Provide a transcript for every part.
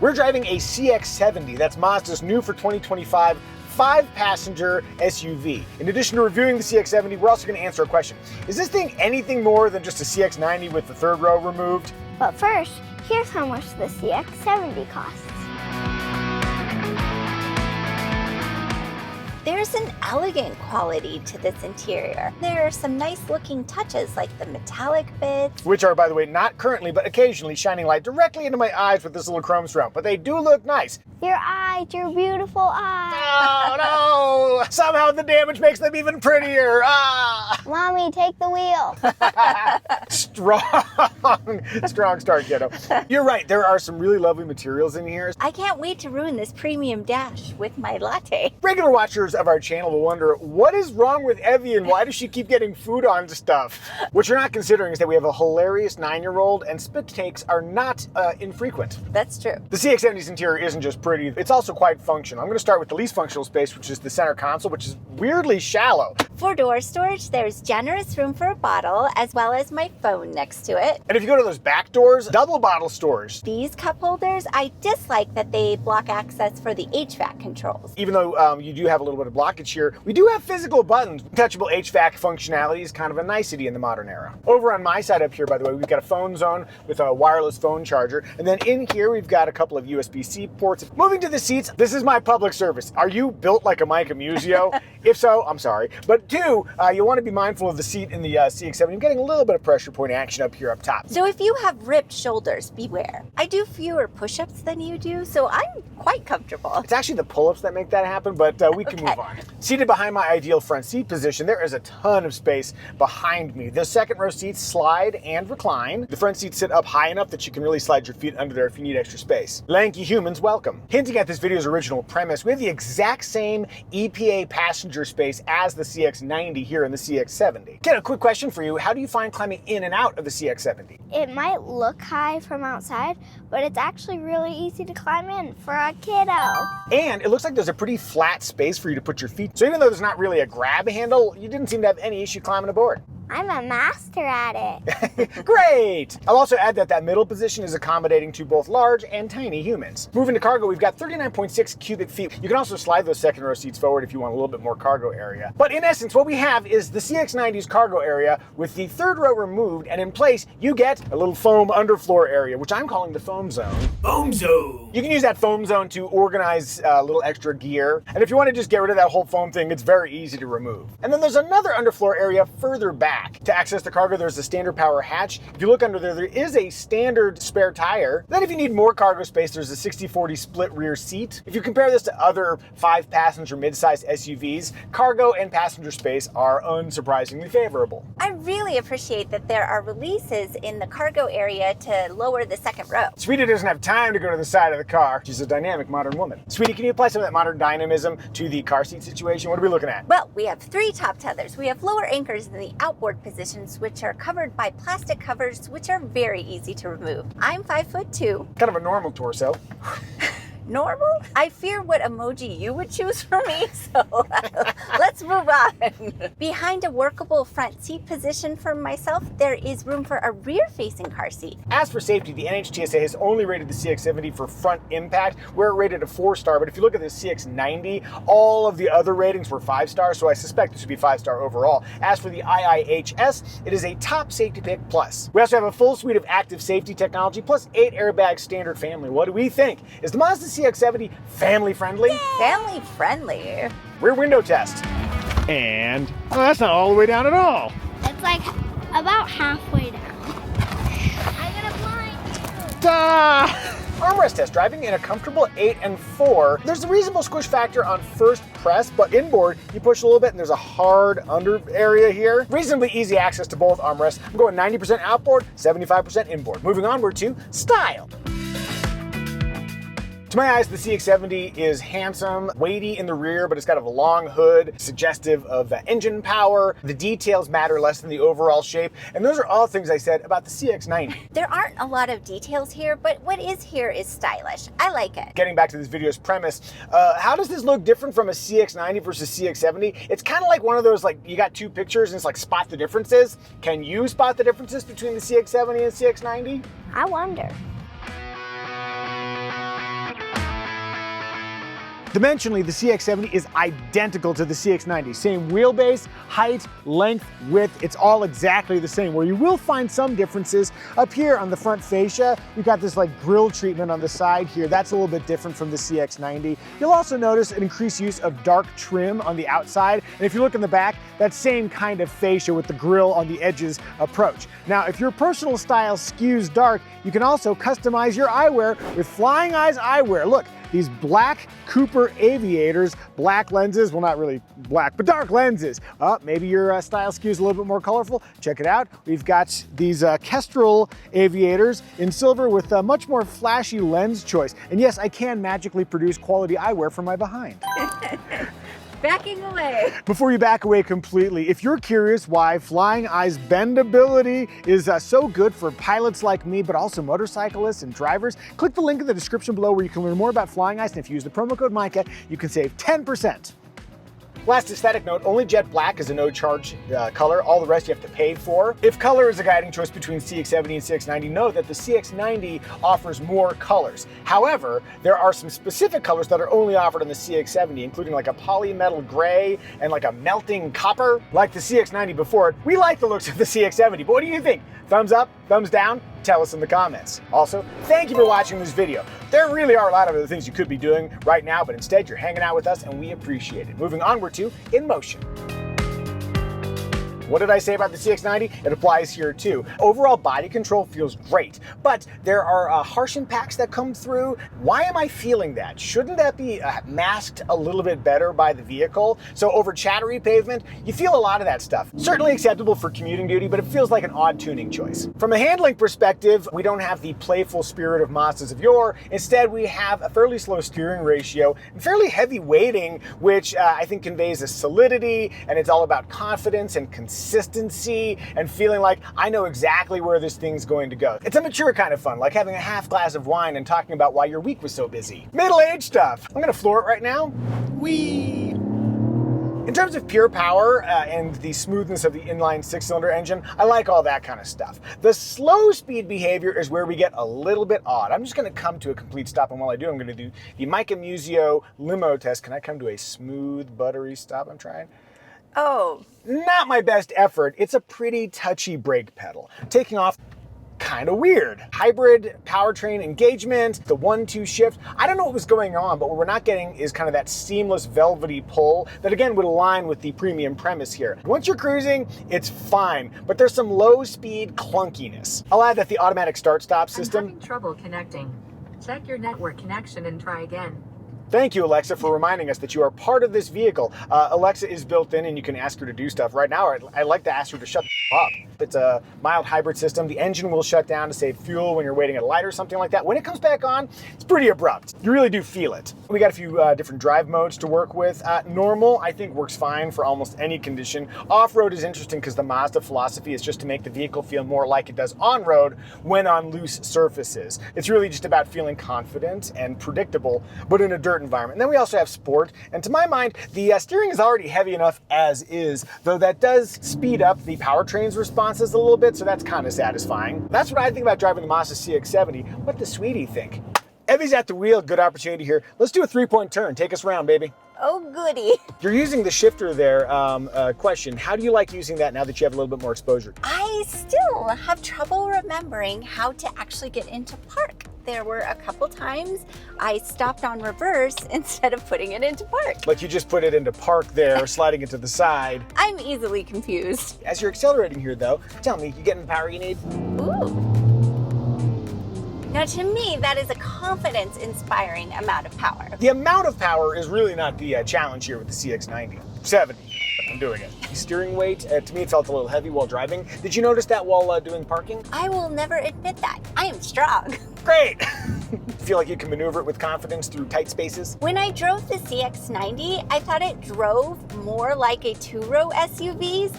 We're driving a CX-70. That's Mazda's new for 2025 5-passenger SUV. In addition to reviewing the CX-70, we're also going to answer a question. Is this thing anything more than just a CX-90 with the third row removed? But first, here's how much the CX-70 costs. There's an elegant quality to this interior. There are some nice looking touches like the metallic bits. Which are, by the way, not currently, but occasionally shining light directly into my eyes with this little chrome surround. But they do look nice. Your eyes, your beautiful eyes. Oh no! Somehow the damage makes them even prettier. Ah! Mommy, take the wheel. Strong start, Kiddo. You're right, there are some really lovely materials in here. I can't wait to ruin this premium dash with my latte. Regular watchers of our channel will wonder, what is wrong with Evie and why does she keep getting food on stuff? What you're not considering is that we have a hilarious 9-year-old and spit takes are not infrequent. That's true. The CX-70's interior isn't just pretty, it's also quite functional. I'm going to start with the least functional space, which is the center console, which is weirdly shallow. For door storage, there's generous room for a bottle as well as my phone next to it. And if you go to those back doors, double bottle storage. These cup holders, I dislike that they block access for the HVAC controls. Even though you do have a little bit of blockage here, we do have physical buttons. Touchable HVAC functionality is kind of a nicety in the modern era. Over on my side up here, by the way, we've got a phone zone with a wireless phone charger. And then in here, we've got a couple of USB-C ports. Moving to the seats, this is my public service. Are you built like a Micah Muzio? If so, I'm sorry. But two, you'll want to be mindful of the seat in the CX-70. I'm getting a little bit of pressure point action up here up top. So if you have ripped shoulders, beware. I do fewer push-ups than you do, so I'm quite comfortable. It's actually the pull-ups that make that happen, but we can move on. Seated behind my ideal front seat position, there is a ton of space behind me. The second row seats slide and recline. The front seats sit up high enough that you can really slide your feet under there if you need extra space. Lanky humans, welcome. Hinting at this video's original premise, we have the exact same EPA passenger space as the CX-90 here in the CX-70. Get a quick question for you. How do you find climbing in and out of the CX-70? It might look high from outside, but it's actually really easy to climb in for a kiddo. And it looks like there's a pretty flat space for you to put your feet. So even though there's not really a grab handle, you didn't seem to have any issue climbing aboard. I'm a master at it. Great! I'll also add that middle position is accommodating to both large and tiny humans. Moving to cargo, we've got 39.6 cubic feet. You can also slide those second row seats forward if you want a little bit more cargo area. But in essence, what we have is the CX-90's cargo area with the third row removed, and in place, you get a little foam underfloor area, which I'm calling the foam zone. Foam zone! You can use that foam zone to organize a little extra gear. And if you want to just get rid of that whole foam thing, it's very easy to remove. And then there's another underfloor area further back. To access the cargo, there's a standard power hatch. If you look under there, there is a standard spare tire. Then if you need more cargo space, there's a 60-40 split rear seat. If you compare this to other 5-passenger midsize SUVs, cargo and passenger space are unsurprisingly favorable. I really appreciate that there are releases in the cargo area to lower the second row. Sweetie doesn't have time to go to the side of the car. She's a dynamic modern woman. Sweetie, can you apply some of that modern dynamism to the car seat situation? What are we looking at? Well, we have 3 top tethers. We have lower anchors in the outboard positions, which are covered by plastic covers, which are very easy to remove. I'm 5'2". Kind of a normal torso. Normal? I fear what emoji you would choose for me, so let's move on. Behind a workable front seat position for myself, there is room for a rear-facing car seat. As for safety, the NHTSA has only rated the CX-70 for front impact, where it rated a 4-star, but if you look at the CX-90, all of the other ratings were 5-stars, so I suspect this would be 5-star overall. As for the IIHS, it is a top safety pick plus. We also have a full suite of active safety technology, plus 8 airbags standard family. What do we think? Is the Mazda CX-70 family friendly? Family friendly. Rear window test. And that's not all the way down at all. It's like about halfway down. I'm gonna blind you. Armrest test, driving in a comfortable 8 and 4. There's a reasonable squish factor on first press, but inboard, you push a little bit and there's a hard under area here. Reasonably easy access to both armrests. I'm going 90% outboard, 75% inboard. Moving onward to style. To my eyes, the CX-70 is handsome, weighty in the rear, but it's got a long hood, suggestive of engine power. The details matter less than the overall shape, and those are all things I said about the CX-90. There aren't a lot of details here, but what is here is stylish. I like it. Getting back to this video's premise, how does this look different from a CX-90 versus CX-70? It's kind of like one of those, like, you got 2 pictures and it's like spot the differences. Can you spot the differences between the CX-70 and CX-90? I wonder. Dimensionally, the CX-70 is identical to the CX-90. Same wheelbase, height, length, width, it's all exactly the same. Where you will find some differences up here on the front fascia, you've got this like grille treatment on the side here. That's a little bit different from the CX-90. You'll also notice an increased use of dark trim on the outside. And if you look in the back, that same kind of fascia with the grille on the edges approach. Now, if your personal style skews dark, you can also customize your eyewear with Flying Eyes eyewear. Look, these black Cooper aviators, black lenses, well not really black, but dark lenses. Maybe your style skews a little bit more colorful. Check it out. We've got these Kestrel aviators in silver with a much more flashy lens choice. And yes, I can magically produce quality eyewear from my behind. Backing away. Before you back away completely, if you're curious why Flying Eye's bendability is so good for pilots like me, but also motorcyclists and drivers, click the link in the description below where you can learn more about Flying Eyes, and if you use the promo code Micah, you can save 10%. Last aesthetic note, only jet black is a no-charge color. All the rest you have to pay for. If color is a guiding choice between CX-70 and CX-90, know that the CX-90 offers more colors. However, there are some specific colors that are only offered on the CX-70, including like a polymetal gray and like a melting copper. Like the CX-90 before it, we like the looks of the CX-70, but what do you think? Thumbs up, thumbs down? Tell us in the comments. Also, thank you for watching this video. There really are a lot of other things you could be doing right now, but instead you're hanging out with us and we appreciate it. Moving onward to In Motion. What did I say about the CX-90? It applies here too. Overall body control feels great, but there are harsh impacts that come through. Why am I feeling that? Shouldn't that be masked a little bit better by the vehicle? So over chattery pavement, you feel a lot of that stuff. Certainly acceptable for commuting duty, but it feels like an odd tuning choice. From a handling perspective, we don't have the playful spirit of Mazdas of yore. Instead, we have a fairly slow steering ratio and fairly heavy weighting, which I think conveys a solidity, and it's all about confidence and consistency and feeling like I know exactly where this thing's going to go. It's a mature kind of fun, like having a half glass of wine and talking about why your week was so busy. Middle-aged stuff. I'm gonna floor it right now. Whee! In terms of pure power and the smoothness of the inline six-cylinder engine, I like all that kind of stuff. The slow speed behavior is where we get a little bit odd. I'm just gonna come to a complete stop, and while I do, I'm gonna do the Micah Muzio limo test. Can I come to a smooth, buttery stop? I'm trying. Oh. Not my best effort. It's a pretty touchy brake pedal. Taking off, kind of weird. Hybrid powertrain engagement, the 1-2 shift. I don't know what was going on, but what we're not getting is kind of that seamless velvety pull that again would align with the premium premise here. Once you're cruising, it's fine, but there's some low speed clunkiness. I'll add that the automatic start-stop system. I'm having trouble connecting. Check your network connection and try again. Thank you, Alexa, for reminding us that you are part of this vehicle. Alexa is built in and you can ask her to do stuff. Right now, I'd like to ask her to shut the up. It's a mild hybrid system. The engine will shut down to save fuel when you're waiting at a light or something like that. When it comes back on, it's pretty abrupt. You really do feel it. We got a few different drive modes to work with. Normal, I think, works fine for almost any condition. Off-road is interesting because the Mazda philosophy is just to make the vehicle feel more like it does on-road when on loose surfaces. It's really just about feeling confident and predictable, but in a dirt environment. And then we also have sport, and to my mind, the steering is already heavy enough as is, though that does speed up the powertrain's responses a little bit, so that's kind of satisfying. That's what I think about driving the Mazda CX-70. What does Sweetie think? Evie's at the wheel, good opportunity here. Let's do a 3-point turn. Take us around, baby. Oh, goody. You're using the shifter there. Question, how do you like using that now that you have a little bit more exposure? I still have trouble remembering how to actually get into park. There were a couple times I stopped on reverse instead of putting it into park. Like you just put it into park there, sliding it to the side. I'm easily confused. As you're accelerating here though, tell me, you getting the power you need? Ooh. Now to me, that is a confidence-inspiring amount of power. The amount of power is really not the challenge here with the CX-90. 70. I'm doing it. The steering weight, to me it felt a little heavy while driving. Did you notice that while doing parking? I will never admit that. I am strong. Great! Feel like you can maneuver it with confidence through tight spaces? When I drove the CX-90, I thought it drove more like a two-row SUVs.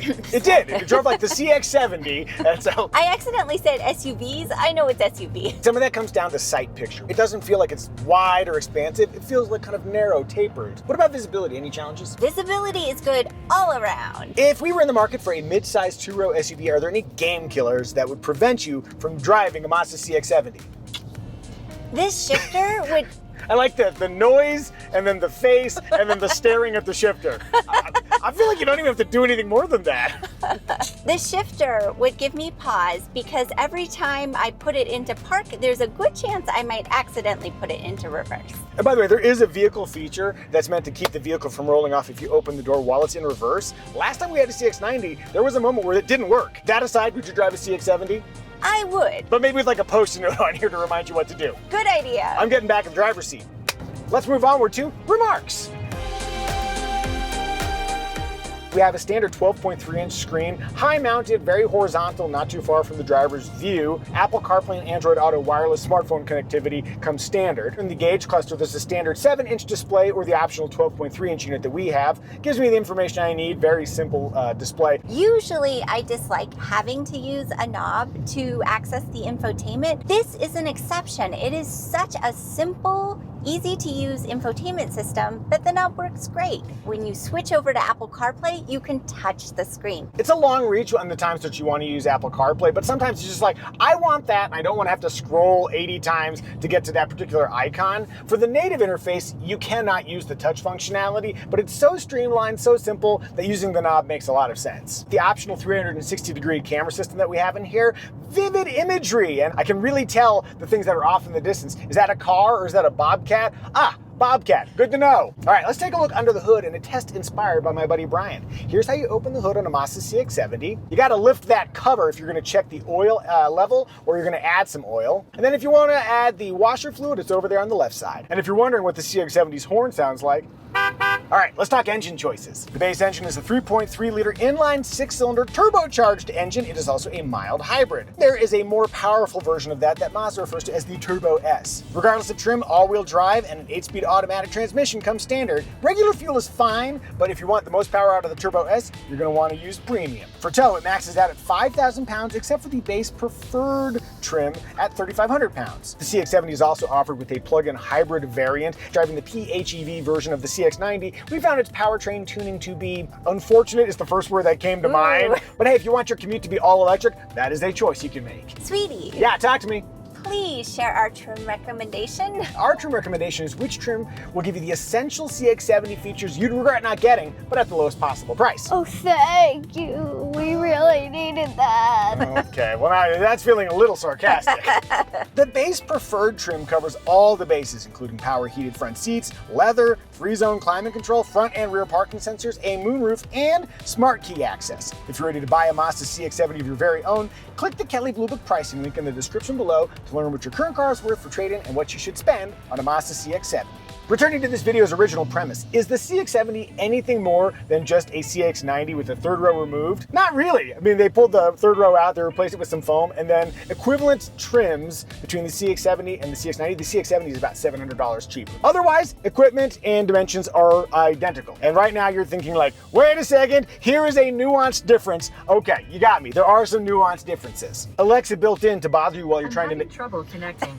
It did. It drove like the CX-70. And so I accidentally said SUVs. I know it's SUV. some of that comes down to sight picture. It doesn't feel like it's wide or expansive. It feels like kind of narrow, tapered. What about visibility? Any challenges? Visibility is good all around. If we were in the market for a mid-size two-row SUV, are there any game killers that would prevent you from driving a Mazda CX-70? This shifter would... I like the noise, and then the face, and then the staring at the shifter. I feel like you don't even have to do anything more than that. The shifter would give me pause because every time I put it into park, there's a good chance I might accidentally put it into reverse. And by the way, there is a vehicle feature that's meant to keep the vehicle from rolling off if you open the door while it's in reverse. Last time we had a CX-90, there was a moment where it didn't work. That aside, would you drive a CX-70? I would. But maybe with like a post-it note on here to remind you what to do. Good idea. I'm getting back in the driver's seat. Let's move onward to remarks. We have a standard 12.3-inch screen, high-mounted, very horizontal, not too far from the driver's view. Apple CarPlay and Android Auto wireless smartphone connectivity comes standard. In the gauge cluster, there's a standard 7-inch display or the optional 12.3-inch unit that we have. Gives me the information I need, very simple display. Usually, I dislike having to use a knob to access the infotainment. This is an exception. It is such a simple, easy-to-use infotainment system that the knob works great. When you switch over to Apple CarPlay, you can touch the screen. It's a long reach on the times that you want to use Apple CarPlay, but sometimes it's just like, I want that, and I don't want to have to scroll 80 times to get to that particular icon. For the native interface, you cannot use the touch functionality, but it's so streamlined, so simple, that using the knob makes a lot of sense. The optional 360-degree camera system that we have in here, vivid imagery, and I can really tell the things that are off in the distance. Is that a car or is that a bobcat? Ah, Bobcat, good to know. All right, let's take a look under the hood in a test inspired by my buddy Brian. Here's how you open the hood on a Mazda CX-70. You gotta lift that cover if you're gonna check the oil level or you're gonna add some oil. And then if you wanna add the washer fluid, it's over there on the left side. And if you're wondering what the CX-70's horn sounds like, all right, let's talk engine choices. The base engine is a 3.3-liter inline 6-cylinder turbocharged engine. It is also a mild hybrid. There is a more powerful version of that Mazda refers to as the Turbo S. Regardless of trim, all-wheel drive and an 8-speed automatic transmission comes standard. Regular fuel is fine, but if you want the most power out of the Turbo S, you're going to want to use premium. For tow, it maxes out at 5,000 pounds, except for the base preferred trim at 3,500 pounds. The CX-70 is also offered with a plug-in hybrid variant, driving the PHEV version of the CX-90. We found its powertrain tuning to be unfortunate is the first word that came to mind. But hey, if you want your commute to be all electric, that is a choice you can make. Sweetie. Yeah, talk to me. Please share our trim recommendation. Our trim recommendation is which trim will give you the essential CX-70 features you'd regret not getting, but at the lowest possible price. Oh, thank you. We really needed that. Okay, well now that's feeling a little sarcastic. The base preferred trim covers all the bases, including power heated front seats, leather, 3-zone climate control, front and rear parking sensors, a moonroof, and smart key access. If you're ready to buy a Mazda CX-70 of your very own, click the Kelley Blue Book pricing link in the description below to learn what your current car is worth for trade-in and what you should spend on a Mazda CX-70. Returning to this video's original premise, is the CX-70 anything more than just a CX-90 with the third row removed? Not really. I mean, they pulled the third row out, they replaced it with some foam, and then equivalent trims between the CX-70 and the CX-90. The CX-70 is about $700 cheaper. Otherwise, equipment and dimensions are identical. And right now you're thinking like, wait a second, here is a nuanced difference. Okay, you got me. There are some nuanced differences. Alexa built in to bother you while you're trying to make trouble connecting.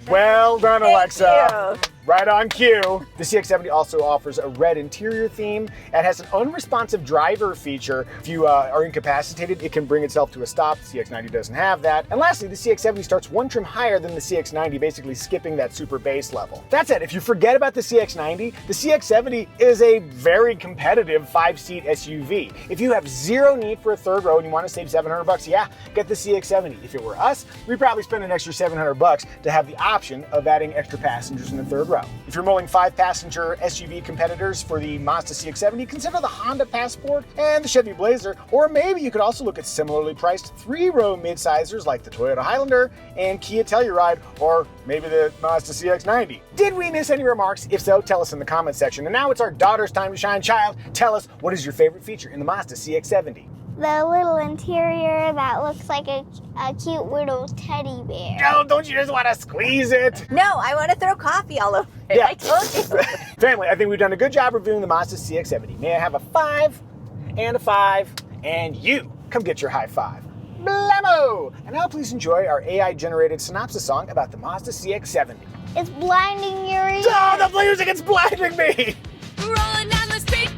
Well done, Alexa. Thank you. Right on cue. The CX-70 also offers a red interior theme and has an unresponsive driver feature. If you are incapacitated, it can bring itself to a stop. The CX-90 doesn't have that. And lastly, the CX-70 starts one trim higher than the CX-90, basically skipping that super base level. That said, if you forget about the CX-90, the CX-70 is a very competitive 5-seat SUV. If you have zero need for a third row and you want to save $700, yeah, get the CX-70. If it were us, we'd probably spend an extra $700 to have the option of adding extra passengers in the third row. If you're mulling 5-passenger SUV competitors for the Mazda CX-70, consider the Honda Passport and the Chevy Blazer, or maybe you could also look at similarly priced 3-row midsizers like the Toyota Highlander and Kia Telluride, or maybe the Mazda CX-90. Did we miss any remarks? If so, tell us in the comment section. And now it's our daughter's time to shine. Child, tell us, what is your favorite feature in the Mazda CX-70? The little interior that looks like a cute little teddy bear. Oh, don't you just want to squeeze it? No, I want to throw coffee all over it. Yeah. I told you. Family, I think we've done a good job reviewing the Mazda CX-70. May I have a 5 and a 5, and you come get your high five. Blammo! And now please enjoy our AI-generated synopsis song about the Mazda CX-70. It's blinding your ears. Oh, the music is blinding me! Rolling down the street.